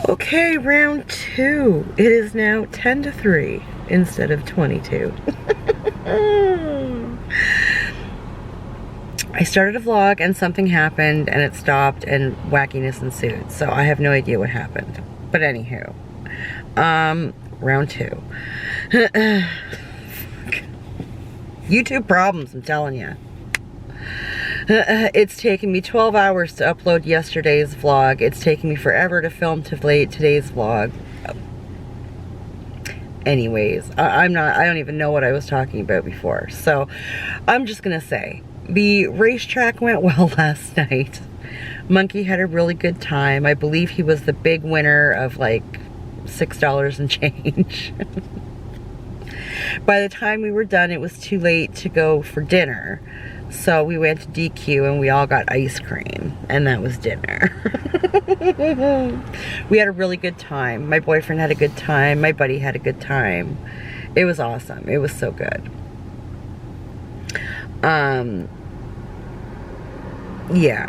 Okay, round 2. It is now 10 to 3 instead of 22. I started a vlog and something happened and it stopped and wackiness ensued. So I have no idea what happened. But anywho, round 2. YouTube problems, I'm telling you. It's taken me 12 hours to upload yesterday's vlog. It's taken me forever to film today's vlog. Anyways, I don't even know what I was talking about before. So I'm just gonna say, the racetrack went well last night. Monkey had a really good time. I believe he was the big winner of like $6 and change. By the time we were done, it was too late to go for dinner. So we went to DQ and we all got ice cream, and that was dinner. We had a really good time. My boyfriend had a good time. My buddy had a good time. It was awesome. It was so good. Yeah.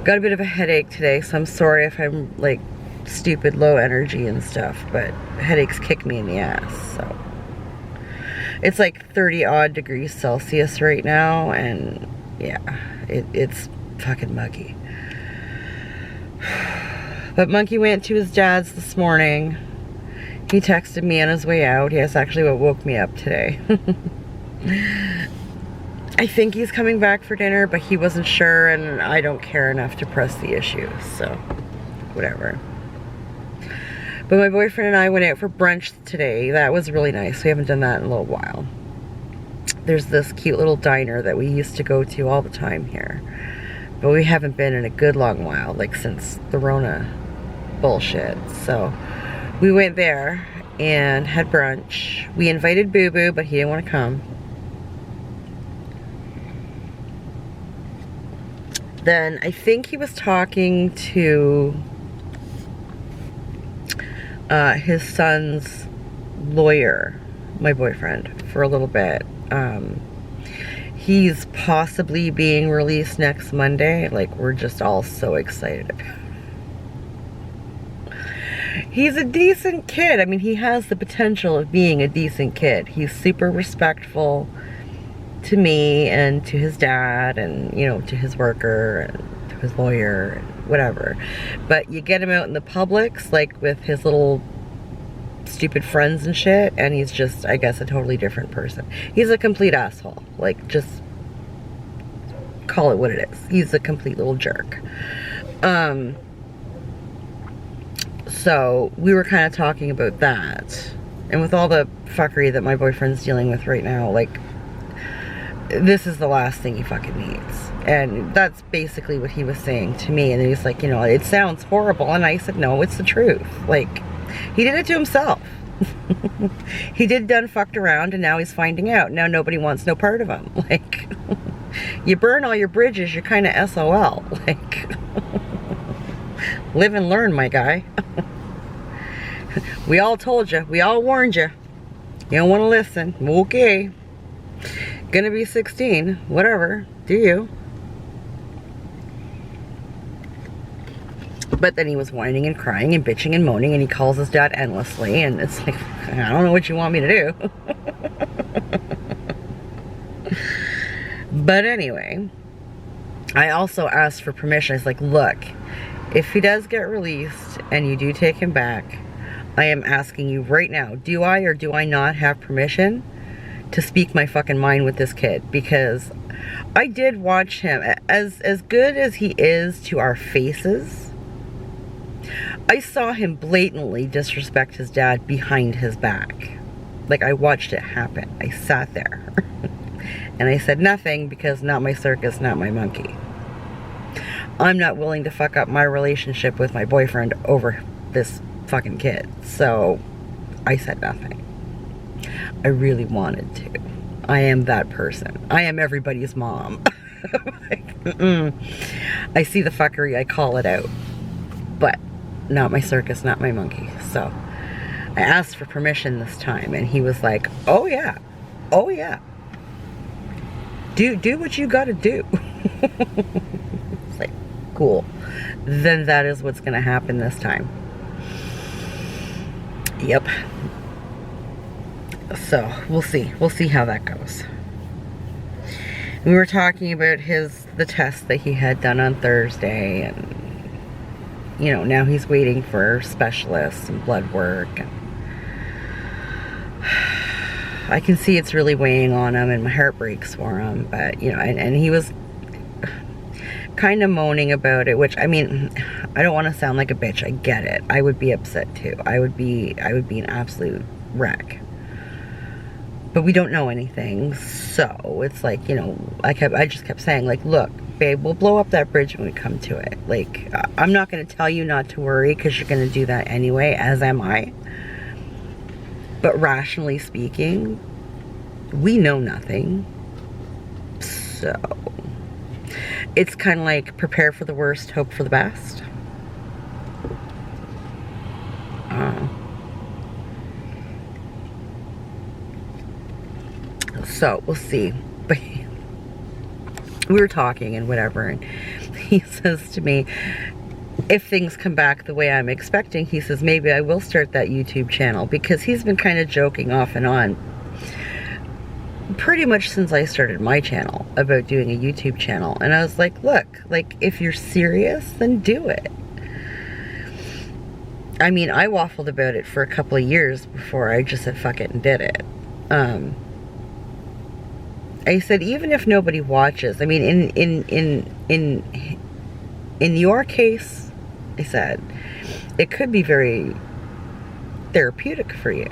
Got a bit of a headache today, so I'm sorry if I'm like stupid low energy and stuff, but headaches kick me in the ass, so. It's like 30 odd degrees Celsius right now, and yeah, it's fucking muggy. But Monkey went to his dad's this morning. He texted me on his way out. That's actually what woke me up today. I think he's coming back for dinner, but he wasn't sure, and I don't care enough to press the issue, so whatever. But my boyfriend and I went out for brunch today. That was really nice. We haven't done that in a little while. There's this cute little diner that we used to go to all the time here. But we haven't been in a good long while, like since the Rona bullshit. So we went there and had brunch. We invited Boo Boo, but he didn't want to come. Then I think he was talking to his son's lawyer, my boyfriend, for a little bit. He's possibly being released next Monday. Like, we're just all so excited about it. He's a decent kid. I mean, he has the potential of being a decent kid. He's super respectful to me and to his dad and, you know, to his worker and to his lawyer and whatever. But you get him out in the publics, like with his little stupid friends and shit, and he's just, I guess, a totally different person. He's a complete asshole. Like, just call it what it is. He's a complete little jerk. So we were kind of talking about that, and with all the fuckery that my boyfriend's dealing with right now, like, this is the last thing he fucking needs. And that's basically what he was saying to me. And he's like, you know, it sounds horrible. And I said, no, it's the truth. Like, he did it to himself. He did done fucked around, and now he's finding out. Now nobody wants no part of him. Like, you burn all your bridges, you're kind of s.o.l. Like, live and learn, my guy. We all told you. We all warned you. You don't want to listen. Okay. Gonna be 16. Whatever. Do you? But then he was whining and crying and bitching and moaning, and he calls his dad endlessly, and it's like, I don't know what you want me to do. But anyway, I also asked for permission. I was like, look, if he does get released and you do take him back, I am asking you right now, do I or do I not have permission to speak my fucking mind with this kid? Because I did watch him. As good as he is to our faces, I saw him blatantly disrespect his dad behind his back. Like, I watched it happen. I sat there. And I said nothing, because not my circus, not my monkey. I'm not willing to fuck up my relationship with my boyfriend over this fucking kid. So I said nothing. I really wanted to. I am that person. I am everybody's mom. Like, I see the fuckery, I call it out. But not my circus, not my monkey. So I asked for permission this time, and he was like, oh yeah, oh yeah. Do what you gotta do. It's like, school, then that is what's going to happen this time. Yep. So we'll see. We'll see how that goes. We were talking about the test that he had done on Thursday, and you know, now he's waiting for specialists and blood work, and I can see it's really weighing on him, and my heart breaks for him. But you know, and he was kind of moaning about it, which, I mean, I don't want to sound like a bitch. I get it. I would be upset too. I would be an absolute wreck. But we don't know anything, so it's like, you know, I just kept saying, like, look, babe, we'll blow up that bridge when we come to it. Like, I'm not going to tell you not to worry, because you're going to do that anyway, as am I. But rationally speaking, we know nothing. So it's kind of like, prepare for the worst, hope for the best. So we'll see. But we were talking and whatever, and he says to me, if things come back the way I'm expecting, he says, maybe I will start that YouTube channel, because he's been kind of joking off and on pretty much since I started my channel about doing a YouTube channel. And I was like, look, like, if you're serious, then do it. I mean, I waffled about it for a couple of years before I just said fuck it and did it. I said, even if nobody watches, I mean, in your case, I said, it could be very therapeutic for you,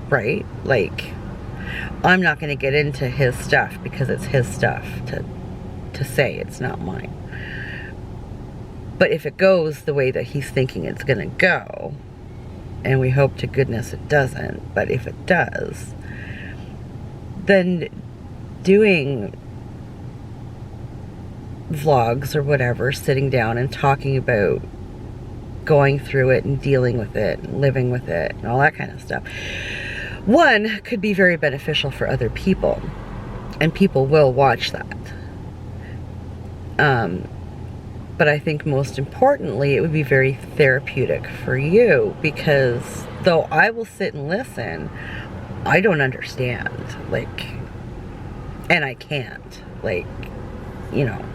right? Like, I'm not going to get into his stuff because it's his stuff to say, it's not mine. But if it goes the way that he's thinking it's going to go, and we hope to goodness it doesn't, but if it does, then doing vlogs or whatever, sitting down and talking about going through it and dealing with it and living with it and all that kind of stuff, one, could be very beneficial for other people, and people will watch that. But I think most importantly, it would be very therapeutic for you, because though I will sit and listen, I don't understand, like, and I can't, like, you know,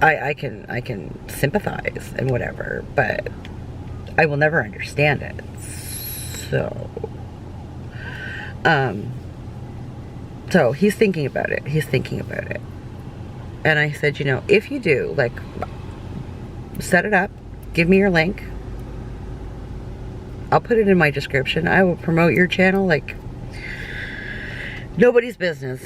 I can sympathize and whatever, but I will never understand it. So, so he's thinking about it. He's thinking about it. And I said, you know, if you do, like, set it up, give me your link. I'll put it in my description. I will promote your channel like nobody's business.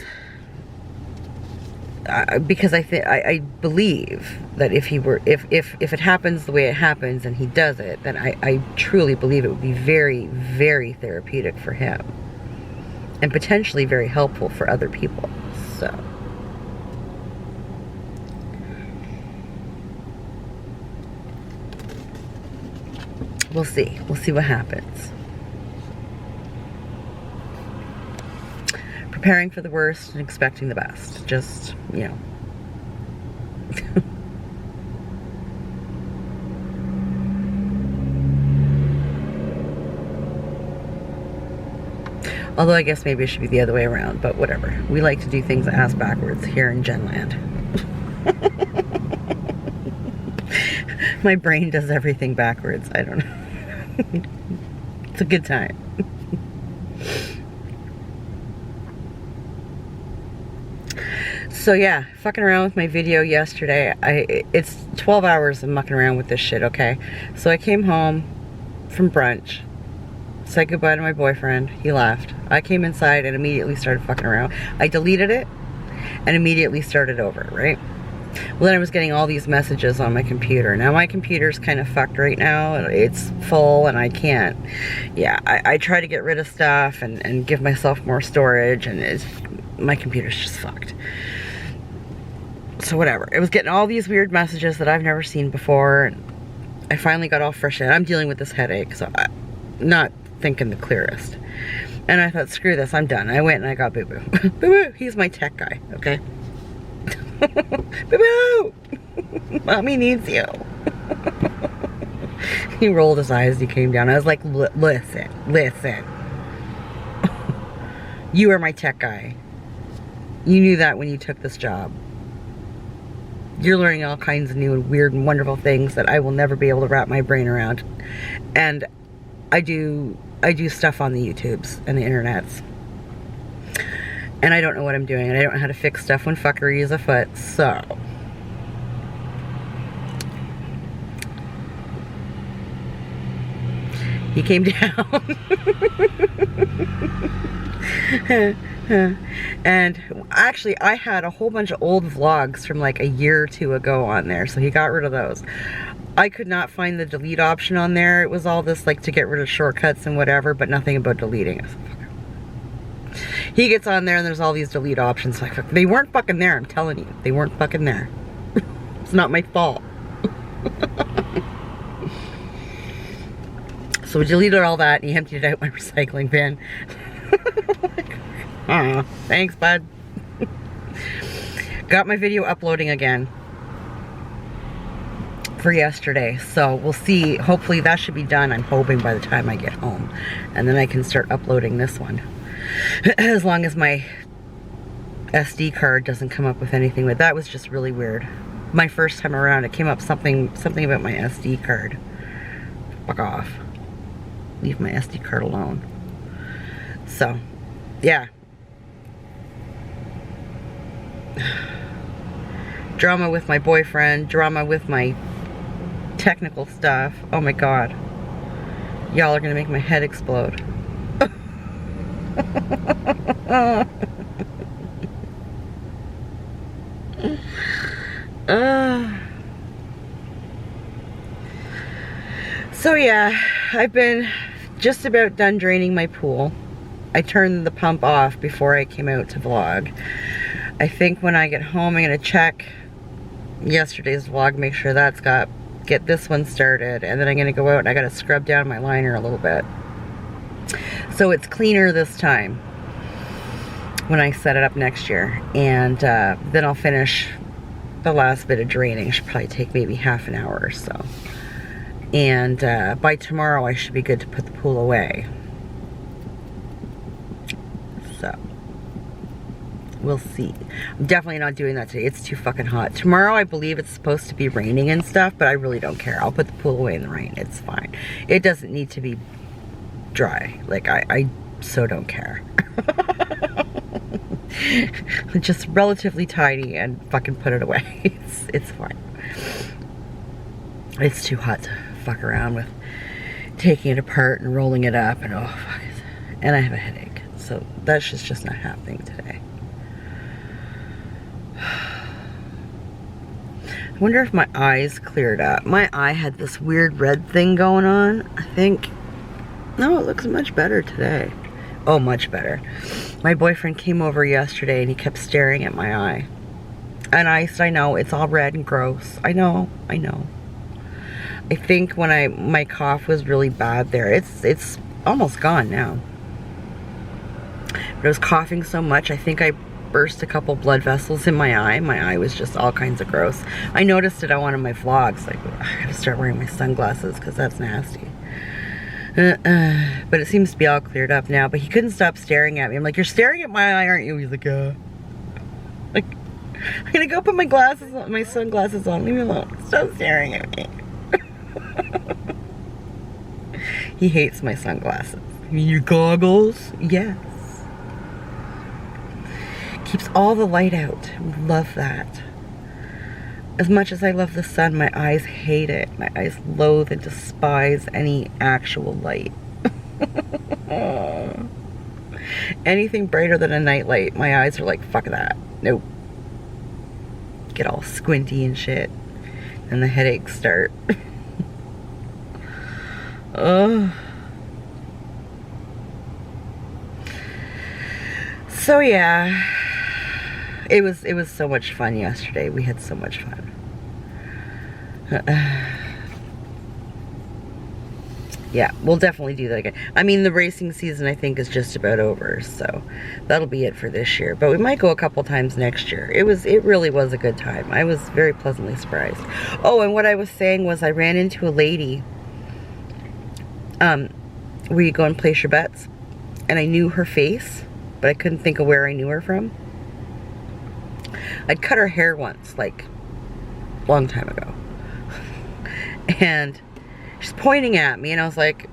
Because I believe that if it happens the way it happens and he does it, then I truly believe it would be very, very therapeutic for him, and potentially very helpful for other people. So we'll see. We'll see what happens. Preparing for the worst and expecting the best. Just, you know. Although I guess maybe it should be the other way around, but whatever. We like to do things ass backwards here in Genland. My brain does everything backwards. I don't know. It's a good time. So yeah, fucking around with my video yesterday. It's 12 hours of mucking around with this shit, okay? So I came home from brunch, said goodbye to my boyfriend. He left. I came inside and immediately started fucking around. I deleted it and immediately started over, right? Well, then I was getting all these messages on my computer. Now my computer's kind of fucked right now. It's full and I can't. Yeah, I try to get rid of stuff and give myself more storage, and my computer's just fucked. So whatever. It was getting all these weird messages that I've never seen before, and I finally got all fresh in. I'm dealing with this headache, so I'm not thinking the clearest. And I thought, screw this, I'm done. I went and I got Boo Boo. Boo Boo, he's my tech guy, okay? Boo-boo! Mommy needs you. He rolled his eyes as he came down. I was like, listen. You are my tech guy. You knew that when you took this job. You're learning all kinds of new and weird and wonderful things that I will never be able to wrap my brain around. And I do stuff on the YouTubes and the internets. And I don't know what I'm doing, and I don't know how to fix stuff when fuckery is afoot, so. He came down. And actually, I had a whole bunch of old vlogs from like a year or two ago on there, so he got rid of those. I could not find the delete option on there. It was all this like to get rid of shortcuts and whatever, but nothing about deleting it. He gets on there and there's all these delete options. Like, they weren't fucking there, I'm telling you. They weren't fucking there. It's not my fault. So we deleted all that and he emptied out my recycling bin. Thanks, bud. Got my video uploading again for yesterday, so we'll see. Hopefully that should be done, I'm hoping, by the time I get home, and then I can start uploading this one. As long as my SD card doesn't come up with anything. But that was just really weird. My first time around, it came up something about my SD card. Fuck off. Leave my SD card alone. So, yeah. Drama with my boyfriend, drama with my technical stuff. Oh my god. Y'all are gonna make my head explode. So yeah, I've been just about done draining my pool. I turned the pump off before I came out to vlog. I think when I get home, I'm gonna check yesterday's vlog, make sure that's get this one started, and then I'm gonna go out and I gotta scrub down my liner a little bit. So it's cleaner this time when I set it up next year. And then I'll finish the last bit of draining. It should probably take maybe half an hour or so. And by tomorrow I should be good to put the pool away. So we'll see. I'm definitely not doing that today. It's too fucking hot. Tomorrow I believe it's supposed to be raining and stuff, but I really don't care. I'll put the pool away in the rain. It's fine. It doesn't need to be dry. Like, I so don't care. Just relatively tidy and fucking put it away. It's fine. It's too hot to fuck around with taking it apart and rolling it up, and oh fuck it. And I have a headache, so that's just not happening today. I wonder if my eyes cleared up. My eye had this weird red thing going on, I think. No, it looks much better today. Oh, much better. My boyfriend came over yesterday and he kept staring at my eye. And I know, it's all red and gross. I know. I think when my cough was really bad there. It's almost gone now. But I was coughing so much, I think I burst a couple blood vessels in my eye. My eye was just all kinds of gross. I noticed it on one of my vlogs. Like, I gotta start wearing my sunglasses because that's nasty. But it seems to be all cleared up now. But he couldn't stop staring at me. I'm like, you're staring at my eye, aren't you? He's like, like, I'm gonna go put my glasses on, my sunglasses on. Leave me alone. Stop staring at me. He hates my sunglasses. You mean your goggles? Yes. Keeps all the light out. Love that. As much as I love the sun, my eyes hate it. My eyes loathe and despise any actual light. Anything brighter than a nightlight, my eyes are like, fuck that. Nope. Get all squinty and shit. And the headaches start. So yeah. It was so much fun yesterday. We had so much fun. Yeah, we'll definitely do that again. I mean, the racing season, I think, is just about over, so that'll be it for this year. But we might go a couple times next year. It really was a good time. I was very pleasantly surprised. Oh, and what I was saying was I ran into a lady where you go and place your bets, and I knew her face, but I couldn't think of where I knew her from. I'd cut her hair once, like, a long time ago. And she's pointing at me, and I was like,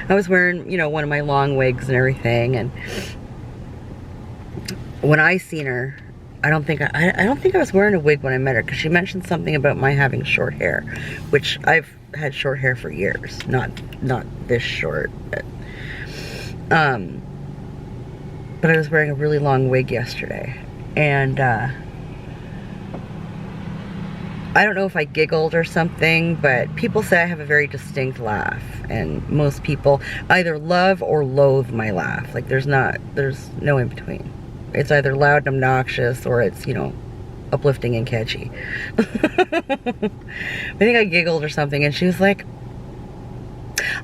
I was wearing, you know, one of my long wigs and everything, and when I seen her, I don't think I was wearing a wig when I met her, because she mentioned something about my having short hair, which I've had short hair for years, not this short, but I was wearing a really long wig yesterday, and I don't know if I giggled or something, but people say I have a very distinct laugh, and most people either love or loathe my laugh. Like, there's no in between. It's either loud and obnoxious, or it's, you know, uplifting and catchy. I think I giggled or something, and she was like,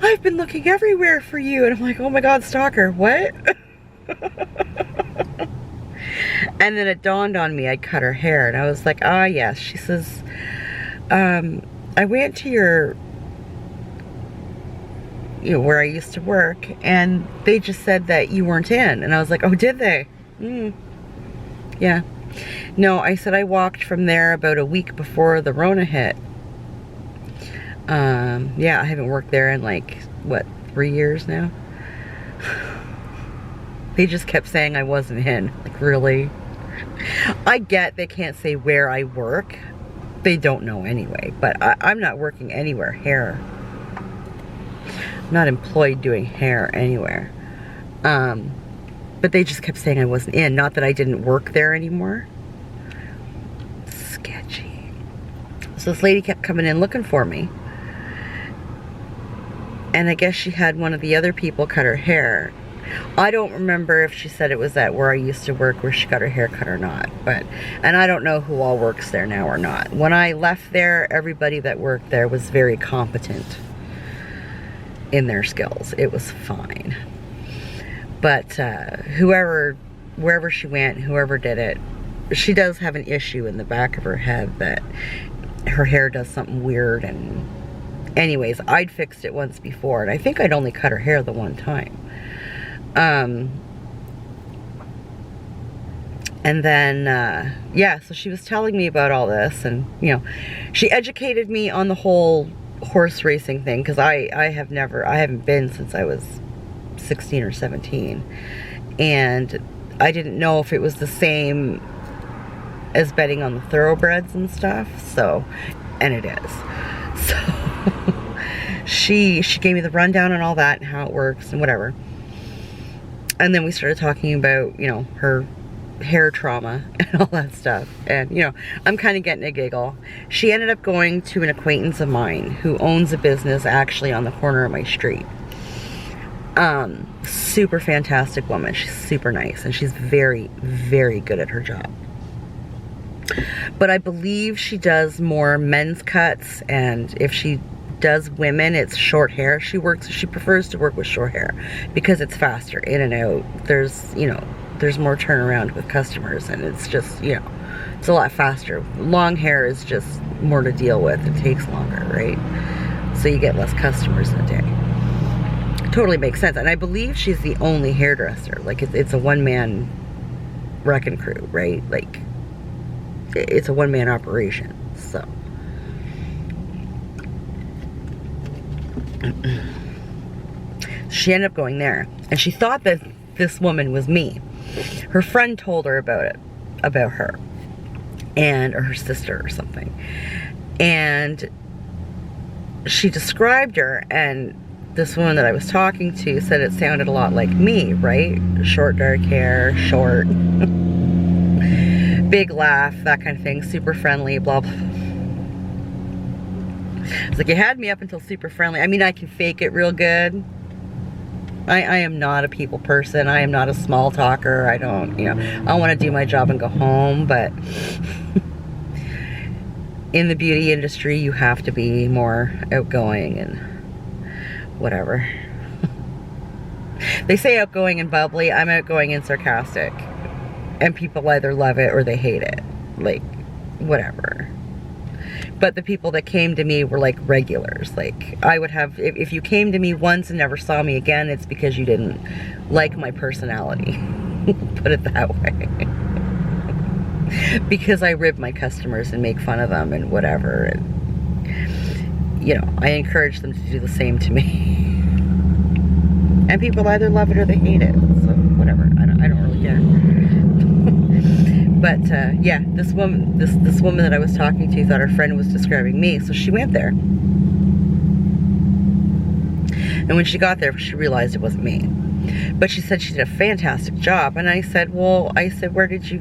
I've been looking everywhere for you. And I'm like, oh my God, stalker, what? And then it dawned on me, I cut her hair, and I was like, ah, yes. She says, I went to your, you know, where I used to work, and they just said that you weren't in. And I was like, oh, did they? Yeah. No, I said I walked from there about a week before the Rona hit. Yeah, I haven't worked there in like, what, 3 years now? They just kept saying I wasn't in. Like, really? I get they can't say where I work. They don't know anyway. But I'm not working anywhere. Hair. I'm not employed doing hair anywhere. But they just kept saying I wasn't in. Not that I didn't work there anymore. Sketchy. So this lady kept coming in looking for me. And I guess she had one of the other people cut her hair. I don't remember if she said it was at where I used to work where she got her hair cut or not. And I don't know who all works there now or not. When I left there, everybody that worked there was very competent in their skills. It was fine. But wherever she went, whoever did it, she does have an issue in the back of her head that her hair does something weird. And anyways, I'd fixed it once before, and I think I'd only cut her hair the one time. And then, yeah, so she was telling me about all this, and, you know, she educated me on the whole horse racing thing, because I haven't been since I was 16 or 17, and I didn't know if it was the same as betting on the thoroughbreds and stuff, so, and it is. So, she gave me the rundown on all that and how it works and whatever. And then we started talking about, you know, her hair trauma and all that stuff. And, you know, I'm kind of getting a giggle. She ended up going to an acquaintance of mine who owns a business actually on the corner of my street. Super fantastic woman. She's super nice, and she's very, very good at her job. But I believe she does more men's cuts, and if she does women, it's short hair. She prefers to work with short hair because it's faster in and out. There's, you know, there's more turnaround with customers, and it's just, you know, it's a lot faster. Long hair is just more to deal with. It takes longer, right? So you get less customers in a day. Totally makes sense. And I believe she's the only hairdresser. Like, it's a one-man wrecking crew, right? Like, it's a one-man operation. So she ended up going there, and she thought that this woman was me. Her friend told her about her, or her sister or something, and she described her, and this woman that I was talking to said it sounded a lot like me, right? Short dark hair, short, big laugh, that kind of thing, super friendly, blah blah. It's like, you had me up until super friendly. I mean, I can fake it real good. I am not a people person. I am not a small talker. I don't, you know, I want to do my job and go home, but in the beauty industry, you have to be more outgoing and whatever. They say outgoing and bubbly. I'm outgoing and sarcastic. And people either love it or they hate it. Like, whatever. But the people that came to me were like regulars. Like, I would have, if you came to me once and never saw me again, it's because you didn't like my personality. Put it that way. Because I rib my customers and make fun of them and whatever. And, you know, I encourage them to do the same to me. And people either love it or they hate it. So, whatever. I don't really care. But yeah, this woman that I was talking to thought her friend was describing me, so she went there. And when she got there, she realized it wasn't me. But she said she did a fantastic job, and I said, well, where did you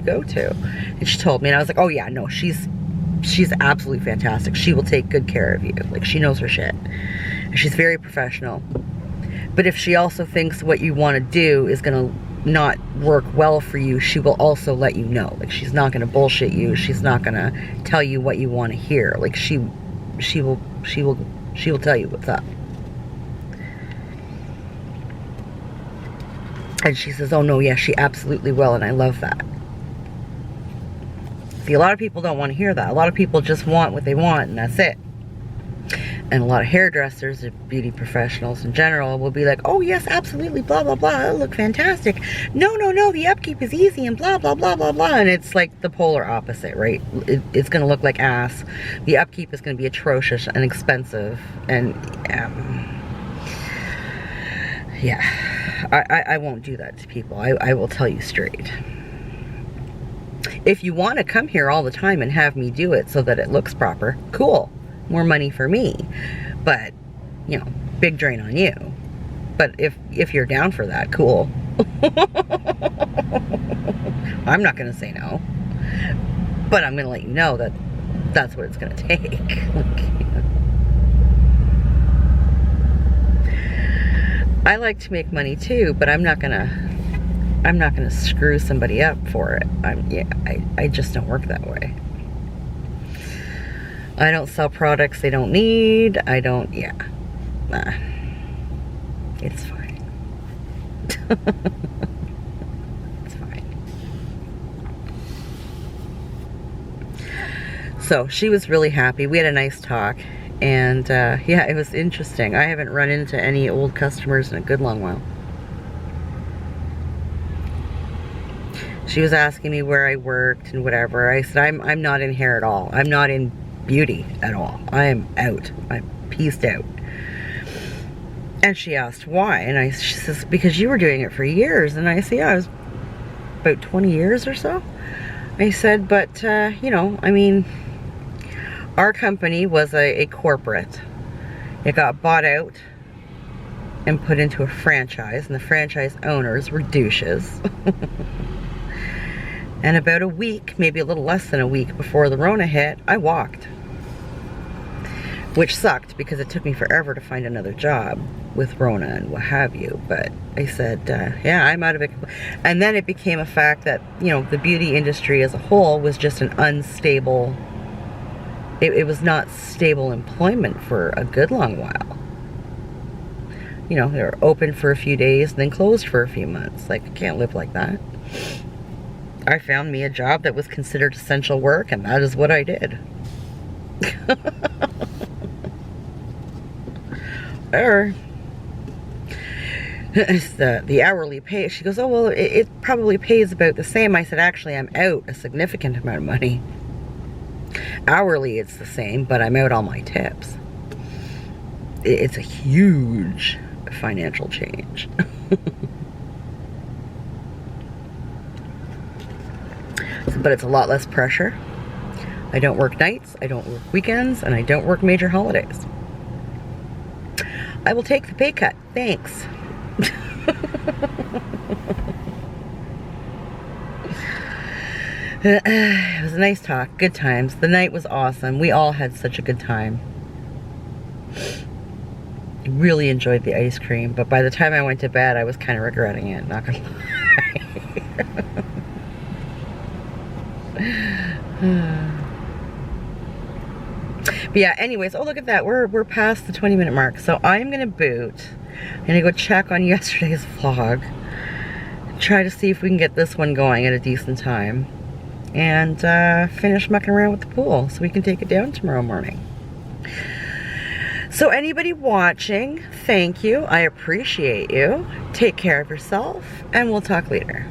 go to? And she told me, and I was like, oh yeah, no, she's absolutely fantastic. She will take good care of you. Like, she knows her shit. And she's very professional. But if she also thinks what you want to do is gonna not work well for you, she will also let you know. Like, she's not gonna bullshit you. She's not gonna tell you what you want to hear. Like, she will tell you what's up. And she says, oh no, yeah, she absolutely will, and I love that. See, a lot of people don't want to hear that. A lot of people just want what they want, and that's it. And a lot of hairdressers and beauty professionals in general will be like, oh yes, absolutely, blah, blah, blah, it'll look fantastic. No, no, no, the upkeep is easy and blah, blah, blah, blah, blah. And it's like the polar opposite, right? It's going to look like ass. The upkeep is going to be atrocious and expensive. And yeah, I won't do that to people. I will tell you straight. If you want to come here all the time and have me do it so that it looks proper, cool. More money for me. But, you know, big drain on you. But if you're down for that, cool. I'm not going to say no. But I'm going to let you know that that's what it's going to take. I like to make money too, but I'm not gonna screw somebody up for it. I just don't work that way. I don't sell products they don't need. I don't, yeah. Nah. It's fine. It's fine. So she was really happy. We had a nice talk. And yeah, it was interesting. I haven't run into any old customers in a good long while. She was asking me where I worked and whatever. I said, I'm not in hair at all. I'm not in beauty at all. I am out. I'm pieced out. And she asked why. And she says, because you were doing it for years. And I said, yeah, I was about 20 years or so. I said, but, you know, I mean, our company was a corporate. It got bought out and put into a franchise, and the franchise owners were douches. And about a week, maybe a little less than a week before the Rona hit, I walked. Which sucked because it took me forever to find another job with Rona and what have you. But I said, yeah, I'm out of it. And then it became a fact that, you know, the beauty industry as a whole was just an unstable, it was not stable employment for a good long while. You know, they were open for a few days and then closed for a few months. Like, I can't live like that. I found me a job that was considered essential work, and that is what I did. Or it's the hourly pay. She goes, oh, well, it probably pays about the same. I said, actually, I'm out a significant amount of money. Hourly, it's the same, but I'm out all my tips. It's a huge financial change. But it's a lot less pressure. I don't work nights, I don't work weekends, and I don't work major holidays. I will take the pay cut. Thanks. It was a nice talk. Good times. The night was awesome. We all had such a good time. Really enjoyed the ice cream, but by the time I went to bed, I was kind of regretting it, not gonna lie. But yeah, anyways, oh look at that. We're past the 20-minute mark. So I'm gonna boot. I'm gonna go check on yesterday's vlog. Try to see if we can get this one going at a decent time. And finish mucking around with the pool so we can take it down tomorrow morning. So anybody watching, thank you. I appreciate you. Take care of yourself, and we'll talk later.